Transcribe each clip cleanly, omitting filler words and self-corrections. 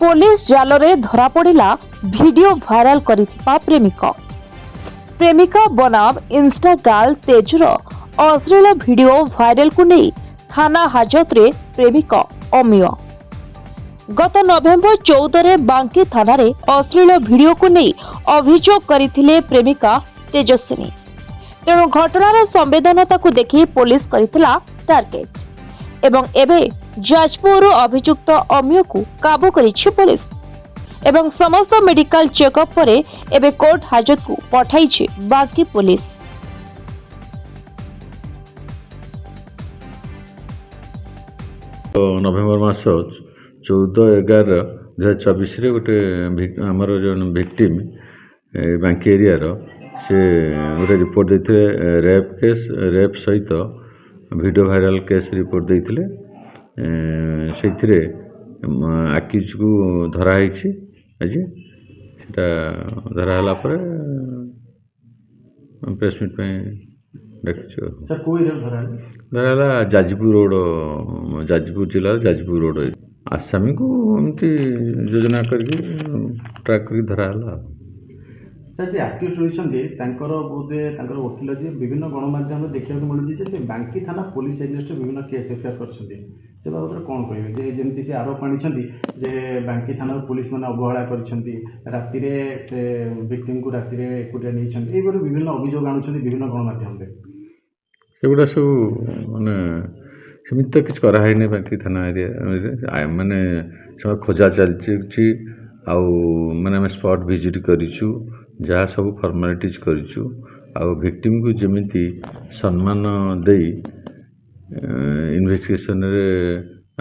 Police जालरे धरा पड़िला video viral करिथिबा प्रेमिका बनाम इंस्टा गर्ल तेजर अश्लील वीडियो भाइराल को नहीं थाना हाजत रे प्रेमिका अमीय। गत नवेम्बर 14 रे बांकी थाना रे अश्लील वीडियो को नहीं अभियोग करथिले प्रेमिका तेजस्विनी। तेणु घटनार संवेदनता को देखि पुलिस करिथिला टार्गेट एवं एबे जाजपुर अभियुक्त अमीय को काबू करिछि पुलिस एवं समस्त मेडिकल चेकअप परे एबे कोर्ट हाजत को पठाइछि बांकी पुलिस। नवेम्बर मास 14/11/2024 रे गोटे आमर जो विक्टिम बांकी एरिया से गोटे रिपोर्ट देते रेप सहित वीडियो भाइराल केस रिपोर्ट देते से आक्यूज को धराई आज सीटा धराला प्रेसमिट डाक धराला जाजपुर रोड जाजपुर जिला जाजपुर रोड आसामी को एमती योजना करके ट्रैक कर धराला। सर से आक्यूज रही बोधे वकिल जी विभिन्न गणमाध्यम देखा मिलूँ से बांकी थाना पुलिस एगेन्स्ट विभिन्न केस एफआईआर कर बाबद कौन कहे जमी से आरोप आनी बांकी थाना पुलिस मैंने अवहेला कर विक्टिम को राति एकुटिया नहीं विभिन्न अभियोग आणुं विभिन्न गणमाध्यम सेगुड़ा सब माने सेमती तो किसी कराई बांकी थाना एरिया माने खोजा चलती आने स्पॉट विजिट करूँ जहाँ सब फॉर्मालिटीज करूँ विक्टिम को जमीती सम्मान दे इन्वेस्टिगेशन रे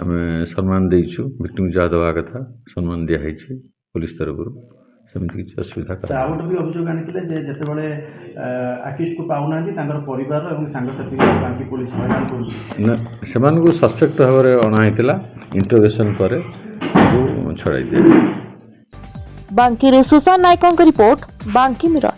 आम सम्मान देचु विक्टिम जहाँ दवा कथा सम्मान दिखाई पुलिस तरफ सेमती किसी असुविधा भी अभियोग आनी जिते आक्यूज को पाऊना परिवार और सांगसाथी बांकी पुलिस से सस्पेक्ट भाव में अणाई इंटरोगेशन पर छड़ाई दिया। बांकी रे सुशांत नायकों की रिपोर्ट बांकी मिरर।